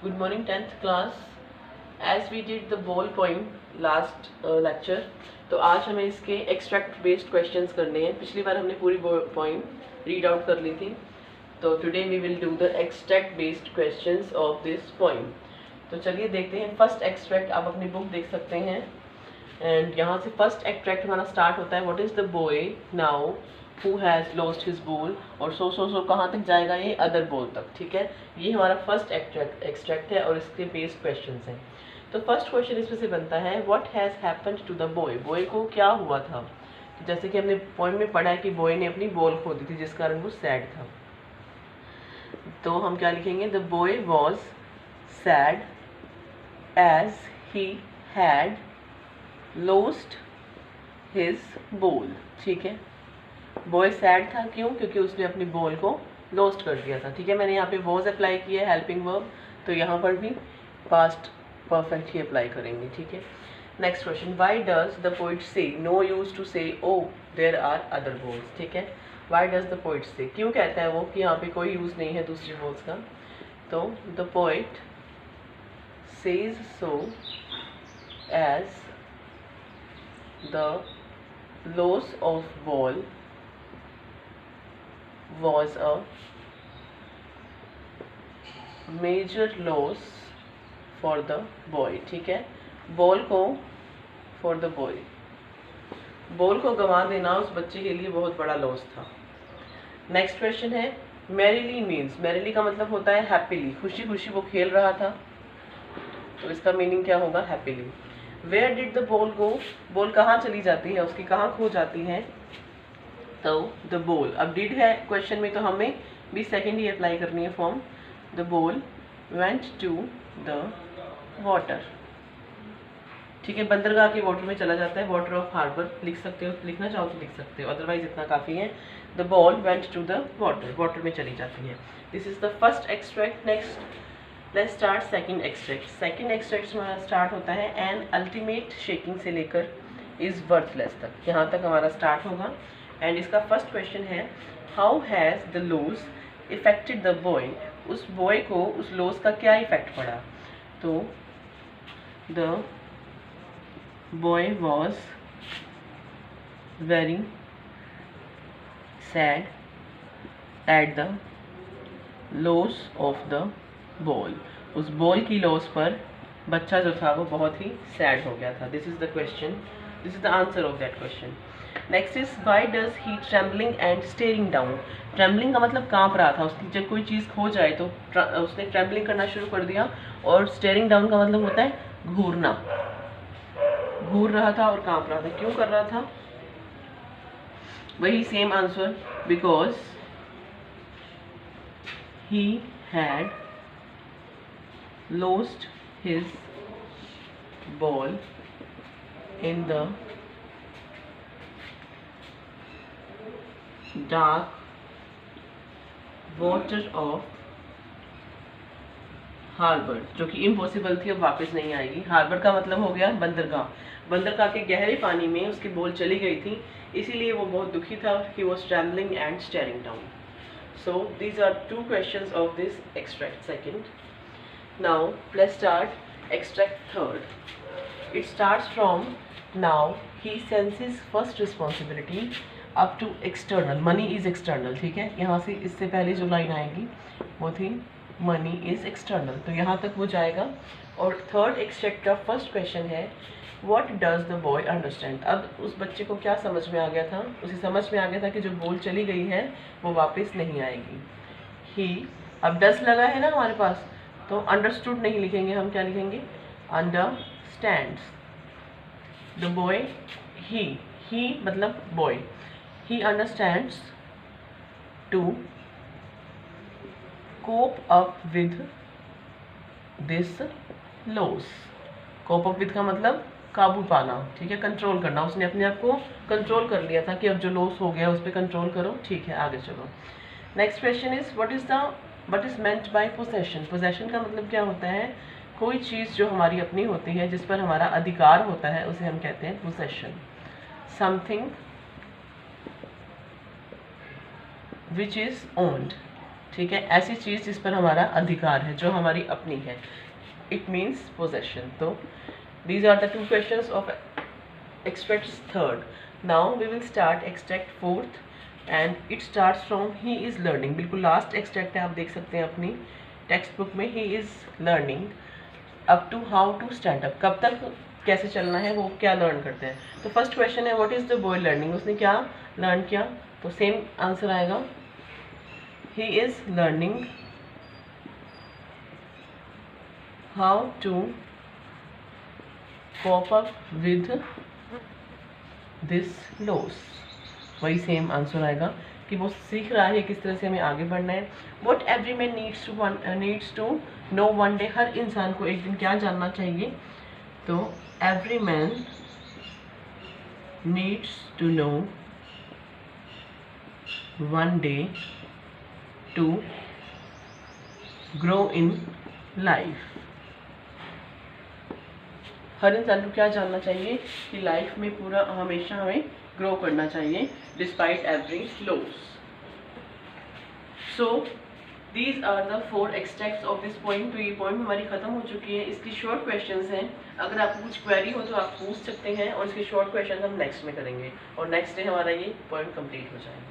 Good morning 10th class. As we did the ball point last lecture, तो आज हमें इसके एक्सट्रैक्ट बेस्ड क्वेश्चंस करने हैं. पिछली बार हमने पूरी पॉइंट रीड आउट कर ली थी. तो today we will do the extract based questions of this point. तो चलिए देखते हैं. फर्स्ट एक्सट्रैक्ट आप अपनी बुक देख सकते हैं. एंड यहाँ से फर्स्ट एक्सट्रैक्ट हमारा स्टार्ट होता है. What is the boy now who has lost his ball. और सो कहाँ तक जाएगा ये? अदर बॉल तक. ठीक है, ये हमारा फर्स्ट एक्सट्रैक्ट है और इसके बेस्ड क्वेश्चंस हैं. तो फर्स्ट क्वेश्चन इसमें से बनता है what has happened to the boy. Boy को क्या हुआ था? तो जैसे कि हमने पॉइंट में पढ़ा है कि बॉय ने अपनी बॉल खो दी थी जिस कारण वो सैड था. तो हम क्या लिखेंगे? The boy was sad as he had lost his ball. ठीक है, बॉय सैड था. क्यों? क्योंकि उसने अपनी बॉल को लॉस्ट कर दिया था. ठीक है, मैंने यहाँ पे वॉज अप्लाई किया है हेल्पिंग वर्ब, तो यहाँ पर भी पास्ट परफेक्ट ही अप्लाई करेंगे. ठीक है, next question. Why does the poet से नो यूज टू से oh there are other balls. ठीक है, व्हाई डज द पोइट से, क्यों कहता है वो कि यहाँ पे कोई यूज नहीं है दूसरी बॉल्स का. तो the poet says so as the loss of ball was a major loss for the boy. ठीक है, बॉल को for the boy, बॉल को गंवा देना उस बच्चे के लिए बहुत बड़ा लॉस था. नेक्स्ट क्वेश्चन है मैरीली मीन्स. मैरीली का मतलब होता है हैप्पीली, खुशी खुशी वो खेल रहा था. तो इसका मीनिंग क्या होगा? Happily. Where did the ball go. Ball कहाँ चली जाती है, उसकी कहाँ खो जाती है? तो द बॉल, अब डिड है क्वेश्चन में तो हमें भी सेकेंड ही अप्लाई करनी है form. The ball went to the water. ठीक है, बंदरगाह के वाटर में चला जाता है. वाटर ऑफ हार्बर लिख सकते हो, लिखना चाहो तो लिख सकते हो, अदरवाइज इतना काफ़ी है. The ball went to the water, water में चली जाती है. This is the first extract. Next let's start second extract. Second extract हमारा स्टार्ट होता है एन अल्टीमेट शेकिंग से लेकर इज वर्थलेस तक. यहाँ तक हमारा स्टार्ट होगा. एंड इसका फर्स्ट क्वेश्चन है how has the loss affected the boy. उस बॉय को उस लॉस का क्या इफेक्ट पड़ा? तो the boy was very sad at the loss of the ball. उस बॉल की लॉस पर बच्चा जो था वो बहुत ही सैड हो गया था. This is the question, this is the answer of that question. Next is why does he trembling and staring down. Trembling का मतलब कांप रहा था. उसकी जब कोई चीज़ खो जाए तो उसने ट्रेम्बलिंग करना शुरू कर दिया. और स्टेरिंग डाउन का मतलब होता है घूरना. घूर रहा था और कांप रहा था. क्यों कर रहा था? वही same answer, because he had lost his ball in the dark water of harbour, जो कि इम्पॉसिबल थी, अब वापस नहीं आएगी. हार्बर का मतलब हो गया बंदरगाह. बंदरगाह के गहरे पानी में उसकी बॉल चली गई थी, इसीलिए वो बहुत दुखी था. He was travelling and staring down. So these are two questions of this extract second. Now let's start extract third. It starts from now he senses first responsibility up to external. Money is external. ठीक है, यहाँ से इससे पहले जो line आएगी वो थी मनी इज एक्सटर्नल, तो यहाँ तक वो जाएगा. और थर्ड एक्सट्रैक्ट का फर्स्ट क्वेश्चन है what does the boy understand. अब उस बच्चे को क्या समझ में आ गया था? उसे समझ में आ गया था कि जो बॉल चली गई है वो वापस नहीं आएगी. ही, अब डज लगा है ना हमारे पास, तो अंडरस्टूड नहीं लिखेंगे हम. क्या लिखेंगे? अंडरस्टैंड्स. द बॉय, ही मतलब boy, he understands to cope up with this loss. cope up with का मतलब काबू पाना. ठीक है, कंट्रोल करना. उसने अपने आप को कंट्रोल कर लिया था कि अब जो लॉस हो गया उस पर कंट्रोल करो. ठीक है, आगे चलो. Next question is what is meant by possession. Possession का मतलब क्या होता है? कोई चीज़ जो हमारी अपनी होती है, जिस पर हमारा अधिकार होता है, उसे हम कहते हैं possession. Something which is owned. ठीक है, ऐसी चीज़ जिस पर हमारा अधिकार है, जो हमारी अपनी है, इट मीन्स पोजेशन। तो these are the 2 questions of extract third. Now we will start extract fourth and it starts from he is learning. बिल्कुल लास्ट एक्सट्रैक्ट है, आप देख सकते हैं अपनी टेक्स्ट बुक में, he is learning up to how to stand up. कब तक कैसे चलना है, वो क्या लर्न करते हैं। तो फर्स्ट क्वेश्चन है what is the boy learning, उसने क्या लर्न किया, तो सेम आंसर आएगा, he is learning how to cope up with this loss। वही सेम आंसर आएगा कि वो सीख रहा है किस तरह से हमें आगे बढ़ना है। What every man needs to know one day, हर इंसान को एक दिन क्या जानना चाहिए, तो every man needs to know one day to grow in life। हर इंसान को क्या जानना चाहिए कि लाइफ में पूरा हमेशा हमें ग्रो करना चाहिए despite every loss. So these are the 4 extracts of this point. तो ये पॉइंट हमारी खत्म हो चुकी है। इसकी शॉर्ट क्वेश्चंस हैं, अगर आपको कुछ क्वेरी हो तो आप पूछ सकते हैं, और इसके शॉर्ट क्वेश्चंस हम नेक्स्ट में करेंगे और नेक्स्ट डे हमारा ये पॉइंट कंप्लीट हो जाएगा।